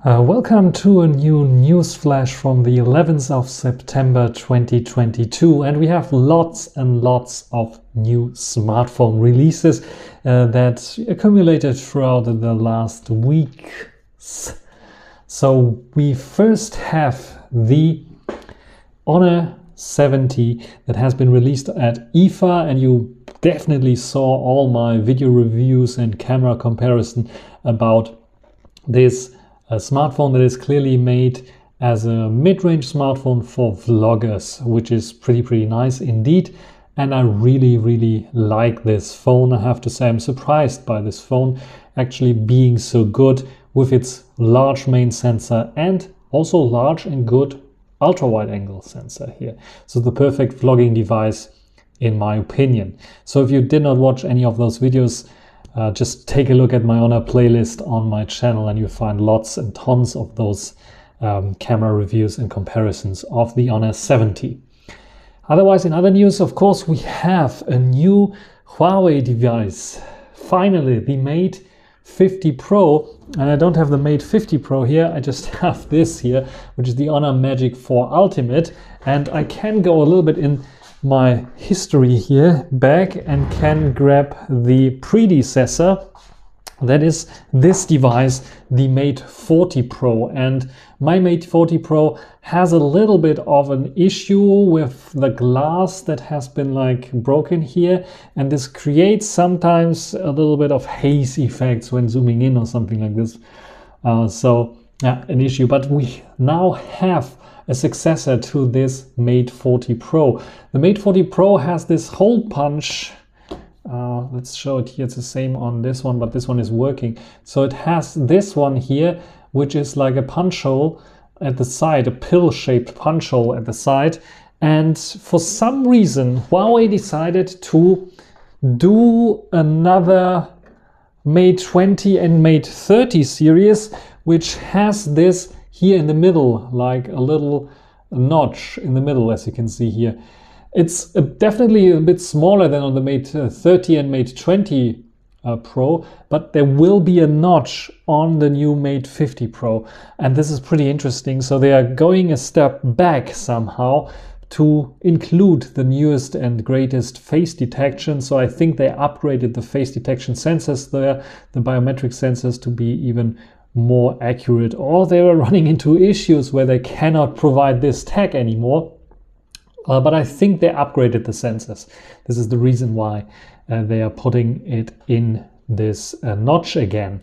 Welcome to a new news flash from the 11th of September 2022, and we have lots and lots of new smartphone releases that accumulated throughout the last weeks. So we first have the Honor 70 that has been released at IFA, and you definitely saw all my video reviews and camera comparison about this smartphone that is clearly made as a mid-range smartphone for vloggers, which is pretty nice indeed. And I really like this phone. I have to say I'm surprised by this phone actually being so good with its large main sensor and also large and good ultra-wide angle sensor here. So the perfect vlogging device in my opinion. So if you did not watch any of those videos, just take a look at my Honor playlist on my channel and you'll find lots and tons of those camera reviews and comparisons of the Honor 70. Otherwise, in other news, of course, we have a new Huawei device. Finally, the Mate 50 Pro. And I don't have the Mate 50 Pro here, I just have this here, which is the Honor Magic 4 Ultimate. And I can go a little bit in my history here back and can grab the predecessor, that is this device, the Mate 40 Pro. And my Mate 40 Pro has a little bit of an issue with the glass that has been like broken here, and this creates sometimes a little bit of haze effects when zooming in or something like this. So yeah, an issue, but we now have a successor to this Mate 40 Pro. The Mate 40 Pro has this hole punch. Let's show it here. It's the same on this one, but this one is working. So it has this one here, which is like a punch hole at the side, a pill-shaped punch hole at the side. And for some reason, Huawei decided to do another Mate 20 and Mate 30 series, which has this here in the middle, like a little notch in the middle, as you can see here. It's definitely a bit smaller than on the Mate 30 and Mate 20 Pro, but there will be a notch on the new Mate 50 Pro. And this is pretty interesting. So they are going a step back somehow to include the newest and greatest face detection. So I think they upgraded the face detection sensors there, the biometric sensors, to be even more accurate, or they were running into issues where they cannot provide this tag anymore. But I think they upgraded the sensors. This is the reason why they are putting it in this notch again.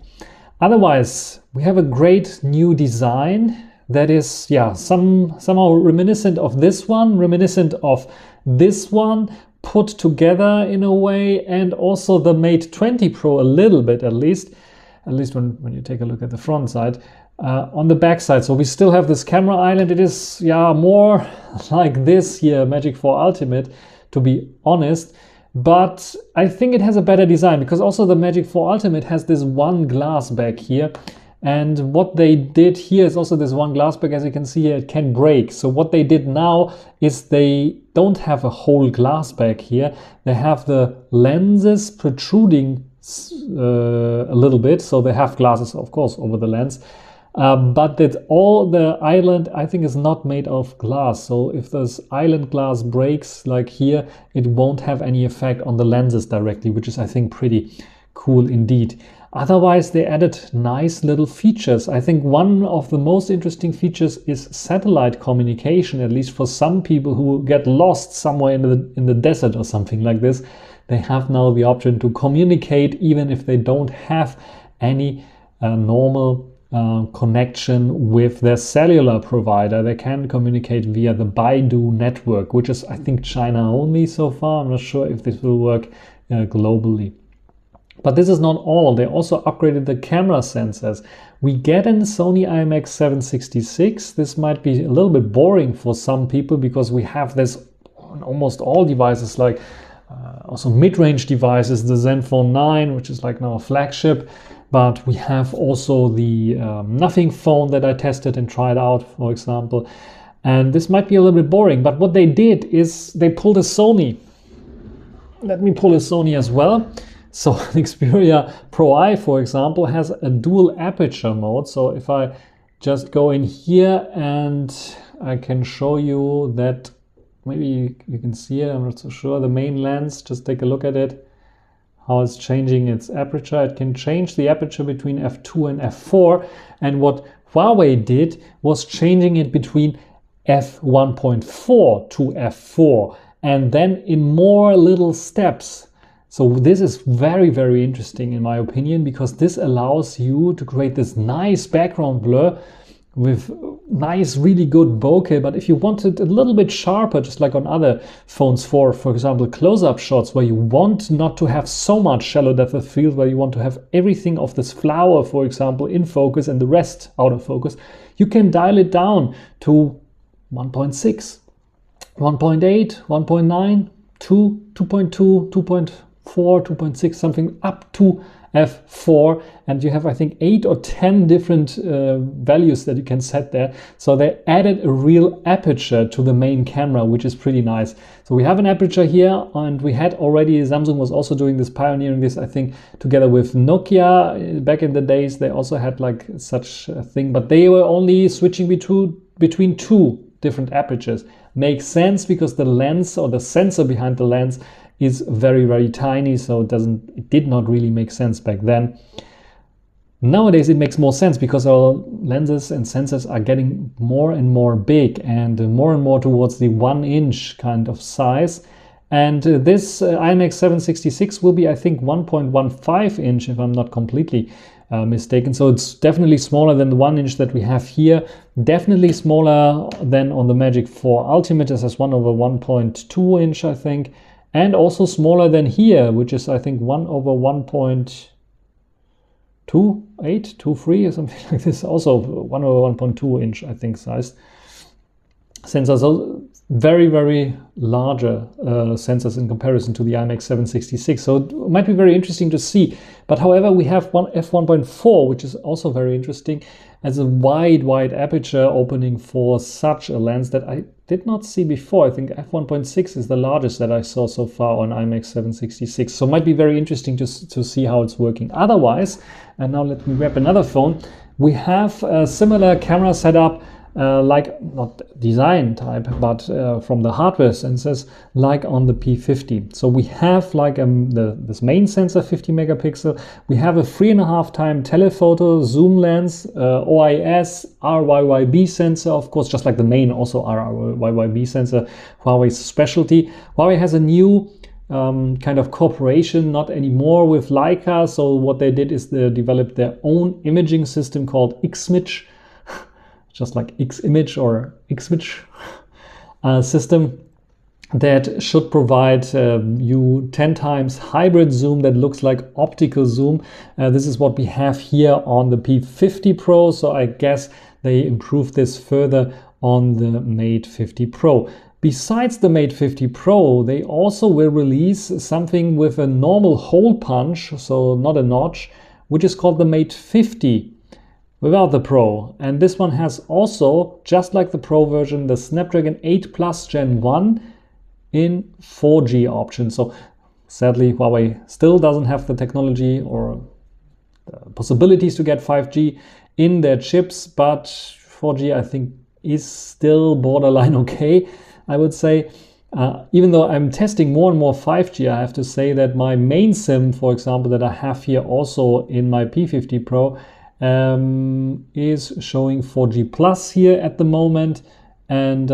Otherwise, we have a great new design that is, yeah, somehow reminiscent of this one, put together in a way, and also the Mate 20 Pro a little bit at least when you take a look at the front side. On the back side, so we still have this camera island. It is, yeah, more like this here, Magic 4 Ultimate, to be honest. But I think it has a better design, because also the Magic 4 Ultimate has this one glass back here. And what they did here is also this one glass back, as you can see here, it can break. So what they did now is they don't have a whole glass back here. They have the lenses protruding a little bit, so they have glasses, of course, over the lens. But that all the island, I think, is not made of glass. So if this island glass breaks like here, it won't have any effect on the lenses directly, which is, I think, pretty cool indeed. Otherwise, they added nice little features. I think one of the most interesting features is satellite communication, at least for some people who get lost somewhere in the desert or something like this. They have now the option to communicate even if they don't have any normal connection with their cellular provider. They can communicate via the Baidu network, which is, I think, China only so far. I'm not sure if this will work globally. But this is not all. They also upgraded the camera sensors. We get a Sony IMX766. This might be a little bit boring for some people, because we have this on almost all devices, like also mid-range devices, the Zenfone 9, which is like now a flagship. But we have also the Nothing phone that I tested and tried out, for example. And this might be a little bit boring, but what they did is they pulled a Sony. Let me pull a Sony as well. So the Xperia Pro I, for example, has a dual aperture mode. So if I just go in here and I can show you that. Maybe you can see it, I'm not so sure. The main lens, just take a look at it, how it's changing its aperture. It can change the aperture between f2 and f4. And what Huawei did was changing it between f1.4 to f4, and then in more little steps. So this is very, very interesting in my opinion, because this allows you to create this nice background blur with nice, really good bokeh. But if you want it a little bit sharper, just like on other phones for example, close-up shots, where you want not to have so much shallow depth of field, where you want to have everything of this flower, for example, in focus and the rest out of focus, you can dial it down to 1.6, 1.8, 1.9, 2, 2.2, 2.4, 2.6, something up to f4, and you have, I think, 8 or 10 different values that you can set there. So they added a real aperture to the main camera, which is pretty nice. So we have an aperture here, and we had already, Samsung was also doing this, pioneering this, I think, together with Nokia. Back in the days, they also had like such a thing, but they were only switching between two different apertures. Makes sense because the lens, or the sensor behind the lens, is very, very tiny, so it did not really make sense back then. Nowadays it makes more sense because our lenses and sensors are getting more and more big and more towards the 1-inch kind of size. And this IMX766 will be, I think, 1.15 inch if I'm not completely mistaken. So it's definitely smaller than the 1 inch that we have here. Definitely smaller than on the Magic 4 Ultimate. This has 1/1.2 inch, I think. And also smaller than here, which is, I think, 1/1.28, 23 or something like this. Also 1/1.2 inch, I think, size sensors. So very, very larger sensors in comparison to the IMX766. So it might be very interesting to see. But however, we have one f1.4, which is also very interesting, as a wide aperture opening for such a lens that I did not see before. I think f1.6 is the largest that I saw so far on IMX766. So it might be very interesting to see how it's working. Otherwise, and now let me grab another phone, we have a similar camera setup, like not design type, but from the hardware sensors, like on the P50. So we have like this main sensor, 50 megapixel. We have a 3.5 time telephoto zoom lens, OIS, RYYB sensor, of course, just like the main, also RYYB sensor, Huawei's specialty. Huawei has a new kind of cooperation, not anymore with Leica. So what they did is they developed their own imaging system called Ximage, just like Ximage or Ximage system, that should provide you 10 times hybrid zoom that looks like optical zoom. This is what we have here on the P50 Pro, so I guess they improved this further on the Mate 50 Pro. Besides the Mate 50 Pro, they also will release something with a normal hole punch, so not a notch, which is called the Mate 50 without the Pro. And this one has also, just like the Pro version, the Snapdragon 8 Plus Gen 1 in 4G option. So sadly, Huawei still doesn't have the technology or the possibilities to get 5G in their chips, but 4G, I think, is still borderline okay, I would say. Even though I'm testing more and more 5G, I have to say that my main SIM, for example, that I have here also in my P50 Pro, is showing 4G plus here at the moment. And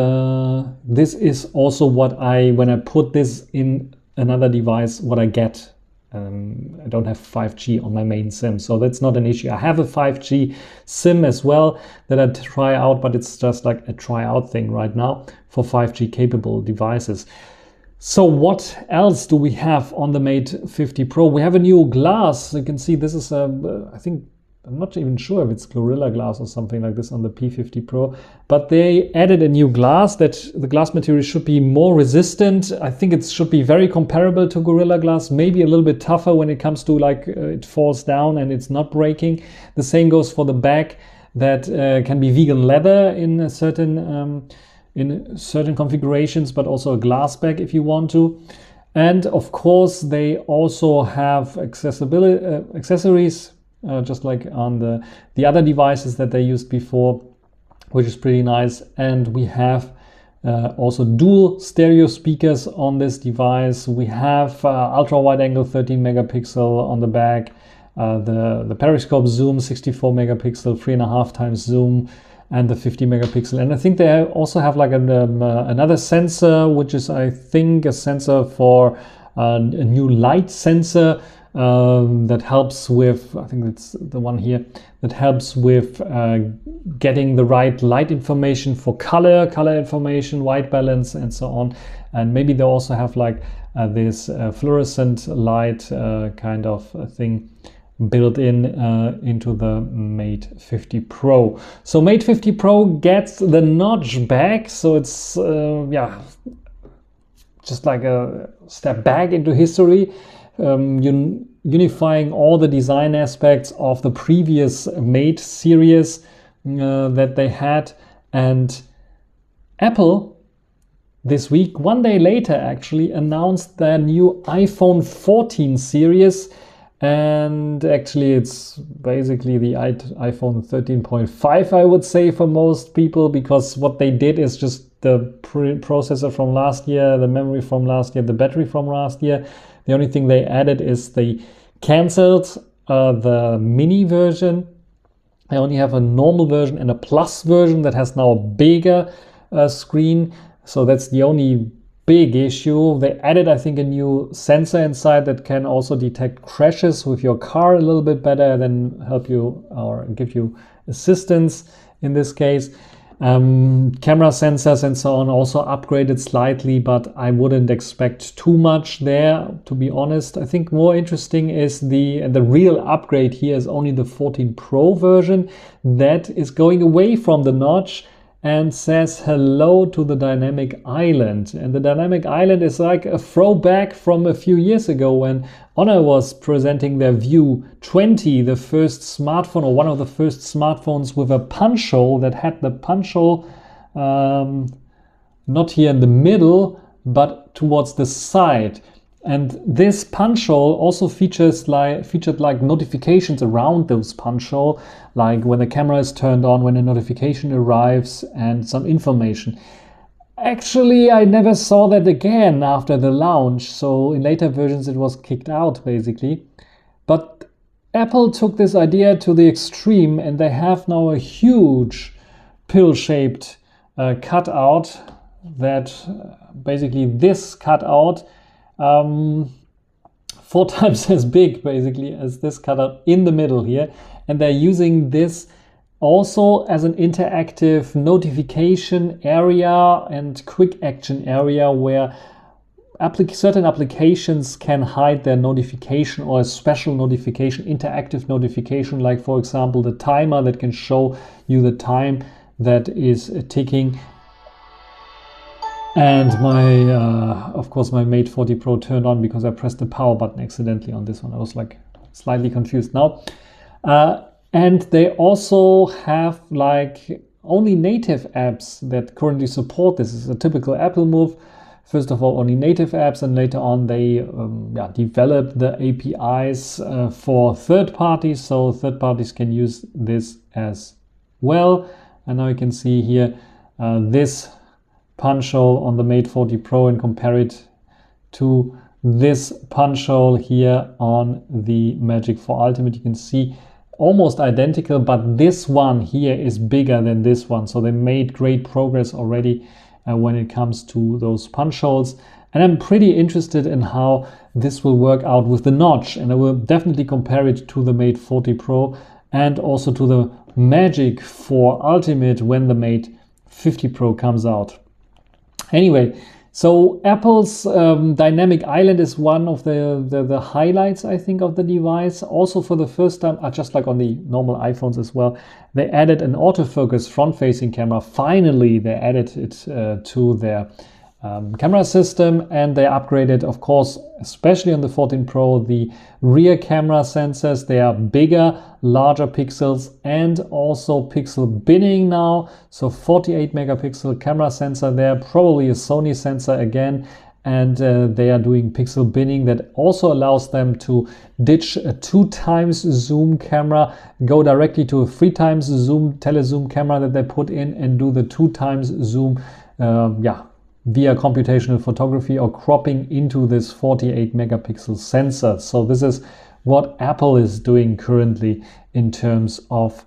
this is also what when I put this in another device, what I get. I don't have 5G on my main SIM, so that's not an issue. I have a 5G SIM as well that I try out, but it's just like a tryout thing right now for 5G capable devices. So what else do we have on the Mate 50 Pro? We have a new glass. You can see this is I think, I'm not even sure if it's Gorilla Glass or something like this on the P50 Pro, but they added a new glass that the glass material should be more resistant. I think it should be very comparable to Gorilla Glass, maybe a little bit tougher when it comes to like it falls down and it's not breaking. The same goes for the back, that can be vegan leather in certain configurations, but also a glass back if you want to. And of course, they also have accessories just like on the other devices that they used before, which is pretty nice. And we have also dual stereo speakers on this device. We have ultra wide angle 13 megapixel on the back, the periscope zoom 64 megapixel, 3.5 times zoom, and the 50 megapixel. And I think they also have like another sensor, which is, I think, a sensor for a new light sensor that helps with, I think it's the one here, that helps with getting the right light information for color information, white balance, and so on. And maybe they also have like this fluorescent light kind of thing built in into the Mate 50 Pro. So Mate 50 Pro gets the notch back, so it's yeah, just like a step back into history, unifying all the design aspects of the previous Mate series that they had. And Apple this week, one day later actually, announced their new iPhone 14 series. And actually it's basically the iPhone 13.5, I would say, for most people, because what they did is just the processor from last year, the memory from last year, the battery from last year. The only thing they added is they canceled the mini version. I only have a normal version and a plus version that has now a bigger screen. So that's the only big issue. They added, I think, a new sensor inside that can also detect crashes with your car a little bit better, then help you or give you assistance in this case. Camera sensors and so on also upgraded slightly, but I wouldn't expect too much there, to be honest. I think more interesting is the real upgrade here is only the 14 Pro version that is going away from the notch and says hello to the dynamic island. And the dynamic island is like a throwback from a few years ago when Honor was presenting their View 20, the first smartphone, or one of the first smartphones with a punch hole that had the punch hole not here in the middle, but towards the side. And this punch hole also featured like notifications around those punch hole, like when the camera is turned on, when a notification arrives, and some information. Actually, I never saw that again after the launch, so in later versions it was kicked out basically. But Apple took this idea to the extreme, and they have now a huge pill-shaped cutout that basically this cutout 4 times as big basically as this cutout in the middle here, and they're using this also as an interactive notification area and quick action area where certain applications can hide their notification or a special notification, interactive notification, like for example the timer that can show you the time that is ticking. And my, of course, my Mate 40 Pro turned on because I pressed the power button accidentally on this one. I was like slightly confused now. And they also have like only native apps that currently support this. This is a typical Apple move. First of all, only native apps, and later on they develop the APIs for third parties, so third parties can use this as well. And now you can see here this punch hole on the Mate 40 Pro and compare it to this punch hole here on the Magic 4 Ultimate. You can see almost identical, but this one here is bigger than this one. So they made great progress already when it comes to those punch holes. And I'm pretty interested in how this will work out with the notch. And I will definitely compare it to the Mate 40 Pro and also to the Magic 4 Ultimate when the Mate 50 Pro comes out. Anyway, so Apple's dynamic island is one of the highlights, I think, of the device. Also, for the first time, just like on the normal iPhones as well, they added an autofocus front-facing camera. Finally, they added it to their camera system, and they upgraded, of course, especially on the 14 Pro, the rear camera sensors. They are bigger, larger pixels, and also pixel binning now. So 48 megapixel camera sensor there, probably a Sony sensor again, and they are doing pixel binning that also allows them to ditch a 2x zoom camera, go directly to a 3x zoom telezoom camera that they put in and do the 2x zoom via computational photography or cropping into this 48 megapixel sensor. So this is what Apple is doing currently in terms of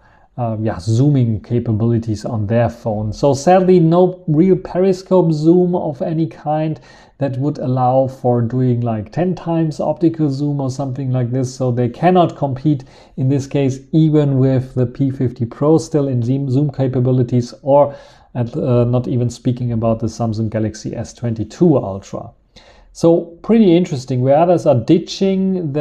zooming capabilities on their phone. So sadly, no real periscope zoom of any kind that would allow for doing like 10 times optical zoom or something like this. So they cannot compete in this case, even with the P50 Pro still in zoom capabilities, or not even speaking about the Samsung Galaxy S22 Ultra. So pretty interesting, where others are ditching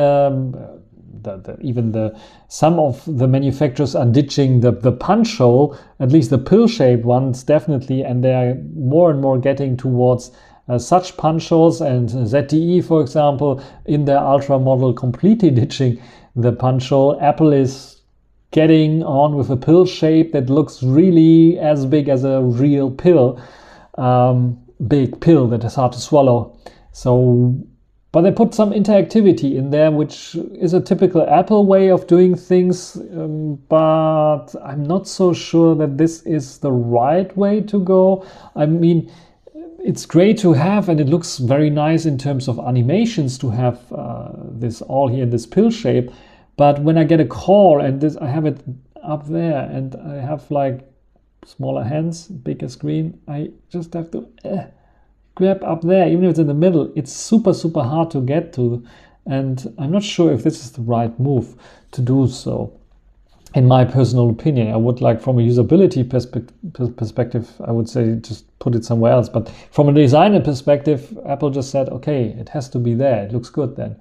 some of the manufacturers are ditching the punch hole, at least the pill-shaped ones definitely, and they are more and more getting towards such punch holes, and ZTE, for example, in their Ultra model completely ditching the punch hole. Apple is getting on with a pill shape that looks really as big as a real pill, big pill that is hard to swallow. So, but they put some interactivity in there, which is a typical Apple way of doing things, but I'm not so sure that this is the right way to go. I mean, it's great to have, and it looks very nice in terms of animations to have this all here in this pill shape. But when I get a call and this, I have it up there and I have like smaller hands, bigger screen, I just have to grab up there, even if it's in the middle. It's super, super hard to get to. And I'm not sure if this is the right move to do so. In my personal opinion, I would like, from a usability perspective, I would say just put it somewhere else. But from a designer perspective, Apple just said, okay, it has to be there. It looks good then.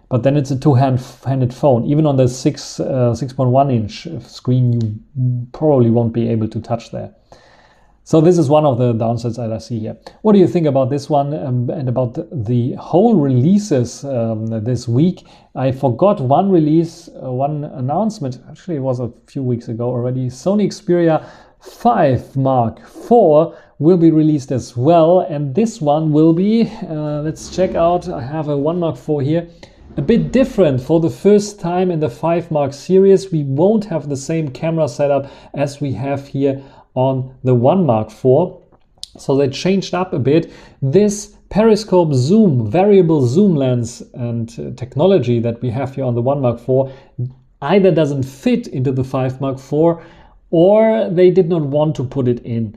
But then it's a two-handed phone. Even on the 6.1 inch screen, you probably won't be able to touch there. So this is one of the downsides that I see here. What do you think about this one and about the whole releases this week? I forgot one release, one announcement. Actually, it was a few weeks ago already. Sony Xperia 5 Mark IV will be released as well. And this one will be, let's check out, I have a 1 Mark IV here. A bit different. For the first time in the 5 Mark series, we won't have the same camera setup as we have here on the 1 Mark IV. So they changed up a bit. This periscope zoom, variable zoom lens and technology that we have here on the 1 Mark IV either doesn't fit into the 5 Mark IV or they did not want to put it in.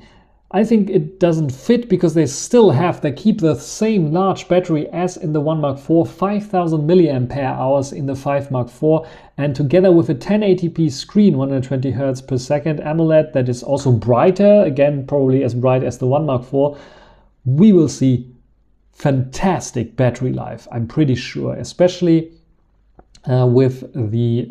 I think it doesn't fit because they keep the same large battery as in the 1 Mark IV, 5000 milliampere hours in the 5 Mark IV, and together with a 1080p screen, 120 Hz per second AMOLED that is also brighter, again probably as bright as the 1 Mark IV, we will see fantastic battery life, I'm pretty sure, especially with the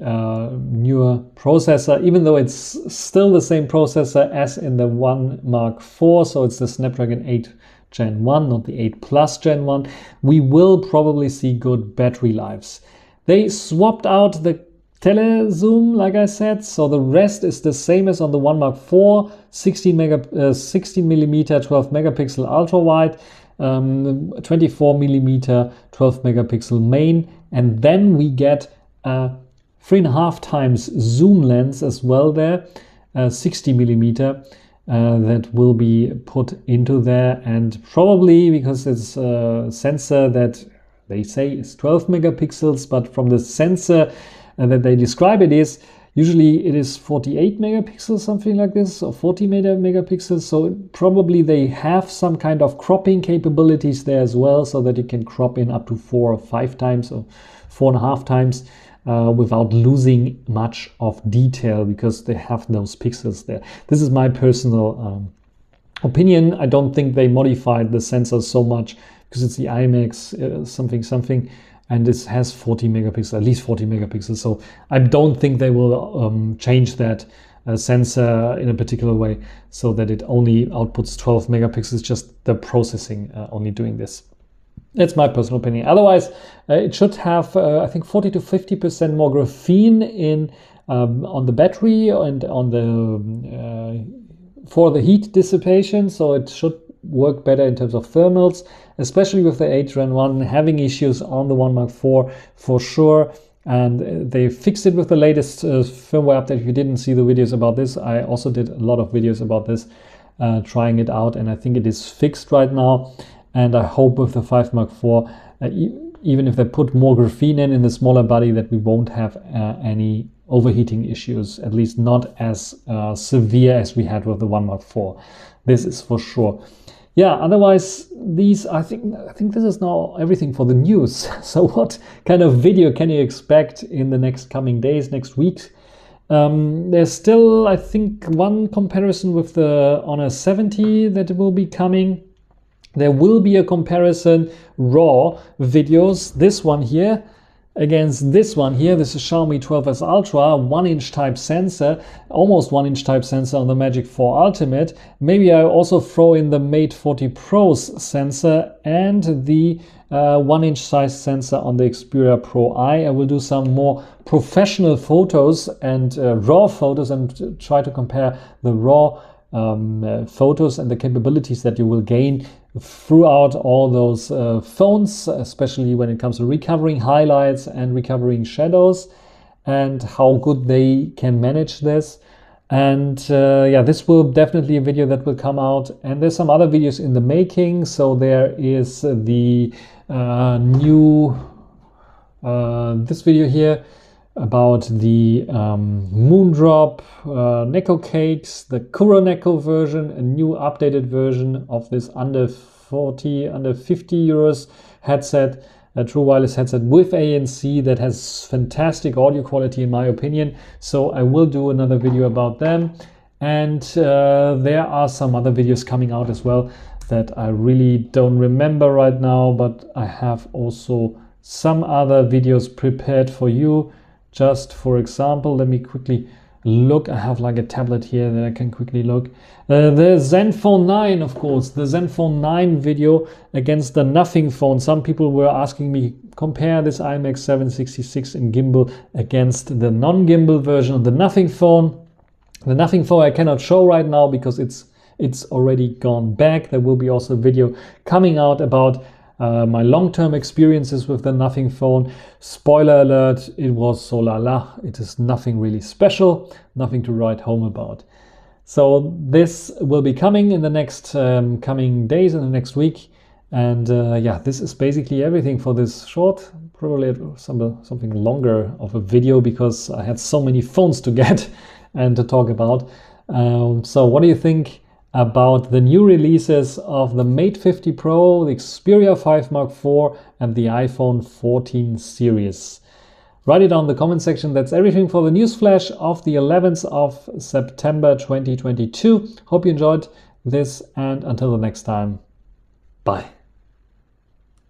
newer processor, even though it's still the same processor as in the 1 Mark IV, so it's the Snapdragon 8 Gen 1, not the 8 Plus Gen 1, we will probably see good battery lives. They swapped out the telezoom, like I said, so the rest is the same as on the 1 Mark IV, 16mm 12 megapixel ultra wide, 24mm 12 megapixel main, and then we get a 3.5 times zoom lens as well there, 60mm that will be put into there, and probably because it's a sensor that they say is 12 megapixels, but from the sensor that they describe it is, usually it is 48 megapixels, something like this, or 40 megapixels. So probably they have some kind of cropping capabilities there as well, so that you can crop in up to 4 or 5 times or 4.5 times without losing much of detail, because they have those pixels there. This is my personal opinion. I don't think they modified the sensor so much because it's the IMAX something. And this has 40 megapixels, at least 40 megapixels. So I don't think they will change that sensor in a particular way so that it only outputs 12 megapixels, just the processing only doing this. That's my personal opinion. Otherwise, it should have, I think, 40 to 50% more graphene in on the battery and on the for the heat dissipation. So it should work better in terms of thermals, especially with the 8 Gen 1 having issues on the 1 Mark IV for sure. And they fixed it with the latest firmware update. If you didn't see the videos about this, I also did a lot of videos about this, trying it out, and I think it is fixed right now. And I hope with the 5 Mark IV, even if they put more graphene in the smaller body, that we won't have any overheating issues, at least not as severe as we had with the 1 Mark IV. This is for sure. Yeah, otherwise, I think this is now everything for the news. So what kind of video can you expect in the next coming days, next week? There's still, I think, one comparison with the Honor 70 that will be coming. There will be a comparison raw videos, this one here against this one here. This is Xiaomi 12S Ultra, 1-inch type sensor, almost 1-inch type sensor on the Magic 4 Ultimate. Maybe I also throw in the Mate 40 Pro's sensor and the 1-inch size sensor on the Xperia Pro I. I will do some more professional photos and raw photos and try to compare the raw photos and the capabilities that you will gain throughout all those phones, especially when it comes to recovering highlights and recovering shadows, and how good they can manage this. And yeah, this will definitely a video that will come out, and there's some other videos in the making. So there is the new this video here about the Moondrop Neko cakes, the Kuro Neko version, a new updated version of this under 50 euros headset, a true wireless headset with ANC that has fantastic audio quality in my opinion. So I will do another video about them. And there are some other videos coming out as well that I really don't remember right now, but I have also some other videos prepared for you. Just for example, let me quickly look. I have like a tablet here that I can quickly look. The Zenfone 9, of course, the Zenfone 9 video against the Nothing phone. Some people were asking me, compare this IMX 766 in gimbal against the non-gimbal version of the Nothing phone. The Nothing phone I cannot show right now because it's already gone back. There will be also a video coming out about my long-term experiences with the Nothing phone. Spoiler alert, it was so la. It is nothing really special, nothing to write home about. So this will be coming in the next coming days, in the next week. And yeah, this is basically everything for this short, probably something longer of a video because I had so many phones to get and to talk about. So what do you think about the new releases of the Mate 50 Pro, the Xperia 5 Mark IV and the iPhone 14 series? Write it down in the comment section. That's everything for the Newsflash of the 11th of September 2022. Hope you enjoyed this, and until the next time, bye.